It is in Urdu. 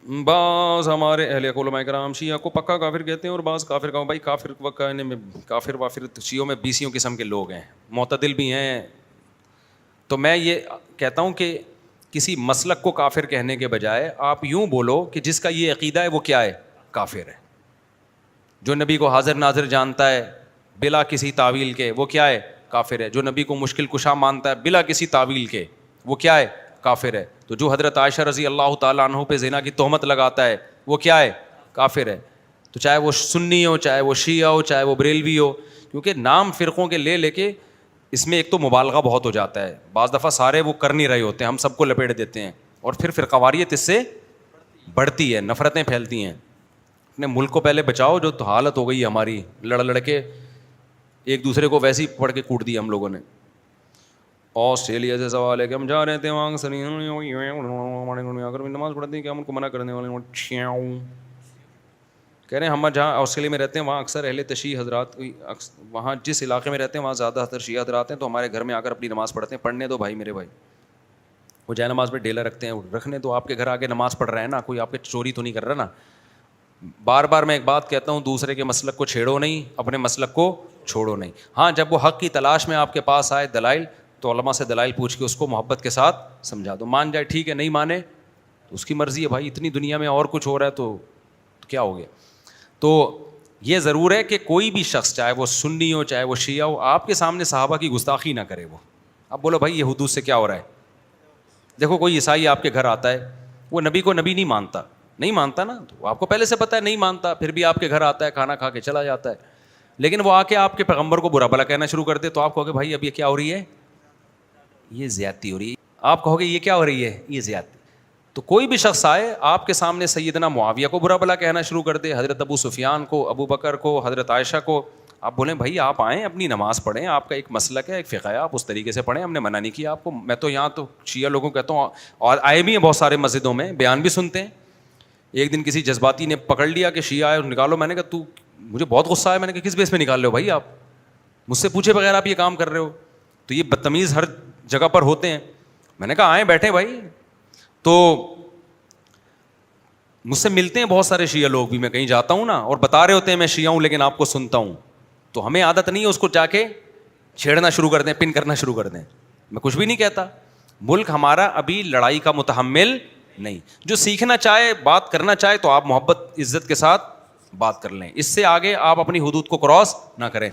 بعض ہمارے اہل علماء کرام شیعہ کو پکا کافر کہتے ہیں اور بعض کافر کا بھائی کافر کہنے میں کافر وافر شیعوں میں 20 قسم کے لوگ ہیں, معتدل بھی ہیں. تو میں یہ کہتا ہوں کہ کسی مسلک کو کافر کہنے کے بجائے آپ یوں بولو کہ جس کا یہ عقیدہ ہے وہ کیا ہے, کافر ہے. جو نبی کو حاضر ناظر جانتا ہے بلا کسی تعویل کے وہ کیا ہے, کافر ہے. جو نبی کو مشکل کشا مانتا ہے بلا کسی تعویل کے وہ کیا ہے, کافر ہے. تو جو حضرت عائشہ رضی اللہ تعالیٰ عنہ پہ زنا کی تہمت لگاتا ہے وہ کیا ہے, کافر ہے. تو چاہے وہ سنی ہو, چاہے وہ شیعہ ہو, چاہے وہ بریلوی ہو, کیونکہ نام فرقوں کے لے کے اس میں ایک تو مبالغہ بہت ہو جاتا ہے. بعض دفعہ سارے وہ کر نہیں رہے ہوتے ہیں, ہم سب کو لپیٹ دیتے ہیں اور پھر فرقواریت اس سے بڑھتی ہے, نفرتیں پھیلتی ہیں. اپنے ملک کو پہلے بچاؤ, جو تو حالت ہو گئی ہماری, لڑ کے ایک دوسرے کو ویسے ہی پڑھ کے کوٹ دیا ہم لوگوں نے. آسٹریلیا سے سوال ہے کہ ہم جا رہے تھے وہاں اگر نماز پڑھتے ہیں کہ ہم ان کو منع کرنے والے کہہ رہے ہیں. ہم جہاں آسٹریلیا میں رہتے ہیں وہاں اکثر اہل تشیع حضرات, وہاں جس علاقے میں رہتے ہیں وہاں زیادہ تر شیعہ حضرات ہیں, تو ہمارے گھر میں آ کر اپنی نماز پڑھتے ہیں. پڑھنے دو بھائی, میرے بھائی, وہ جائے نماز پہ ڈیلا رکھتے ہیں, رکھنے دو. آپ کے گھر آ کے نماز پڑھ رہے ہیں نا, کوئی آپ کے چوری تو نہیں کر رہا نا. بار بار میں ایک بات کہتا ہوں, دوسرے کے مسلک کو چھیڑو نہیں, اپنے مسلک کو چھوڑو نہیں. ہاں جب وہ حق کی تلاش میں آپ کے پاس آئے دلائل, تو علماء سے دلائل پوچھ کے اس کو محبت کے ساتھ سمجھا دو. مان جائے ٹھیک ہے, نہیں مانے تو اس کی مرضی ہے بھائی. اتنی دنیا میں اور کچھ ہو رہا ہے تو کیا ہو گیا. تو یہ ضرور ہے کہ کوئی بھی شخص, چاہے وہ سنی ہو چاہے وہ شیعہ ہو, آپ کے سامنے صحابہ کی گستاخی نہ کرے. وہ اب بولو بھائی یہ حدود سے کیا ہو رہا ہے. دیکھو کوئی عیسائی آپ کے گھر آتا ہے, وہ نبی کو نبی نہیں مانتا نا, تو آپ کو پہلے سے پتہ ہے نہیں مانتا, پھر بھی آپ کے گھر آتا ہے, کھانا کھا کے چلا جاتا ہے. لیکن وہ آ کے آپ کے پیغمبر کو برا بھلا کہنا شروع کر دے, تو آپ کہو گے بھائی اب یہ کیا ہو رہی ہے, یہ زیادتی ہو رہی ہے. آپ کہو گے یہ کیا ہو رہی ہے, یہ زیادتی. تو کوئی بھی شخص آئے آپ کے سامنے سیدنا معاویہ کو برا بھلا کہنا شروع کر دے, حضرت ابو سفیان کو, ابو بکر کو, حضرت عائشہ کو, آپ بولیں بھائی آپ آئیں اپنی نماز پڑھیں, آپ کا ایک مسلک ہے, ایک فقہ ہے, آپ اس طریقے سے پڑھیں, ہم نے منع نہیں کیا آپ کو. میں تو یہاں تو شیعہ لوگوں کو کہتا ہوں, اور آئے بھی ہیں بہت سارے مسجدوں میں, بیان بھی سنتے ہیں. ایک دن کسی جذباتی نے پکڑ لیا کہ شیعہ آئے اور نکالو. میں نے کہا تو مجھے بہت غصہ آیا, میں نے کہا کس بیس میں نکال رہے ہو بھائی, آپ مجھ سے پوچھے بغیر آپ یہ کام کر رہے ہو. تو یہ بدتمیز ہر جگہ پر ہوتے ہیں. میں نے کہا آئیں بیٹھیں بھائی. تو مجھ سے ملتے ہیں بہت سارے شیعہ لوگ بھی, میں کہیں جاتا ہوں نا اور بتا رہے ہوتے ہیں میں شیعہ ہوں لیکن آپ کو سنتا ہوں, تو ہمیں عادت نہیں ہے اس کو جا کے چھیڑنا شروع کر دیں, پن کرنا شروع کر دیں. میں کچھ بھی نہیں کہتا, ملک ہمارا ابھی لڑائی کا متحمل نہیں. جو سیکھنا چاہے, بات کرنا چاہے, تو آپ محبت عزت کے ساتھ بات کر لیں. اس سے آگے آپ اپنی حدود کو کراس نہ کریں.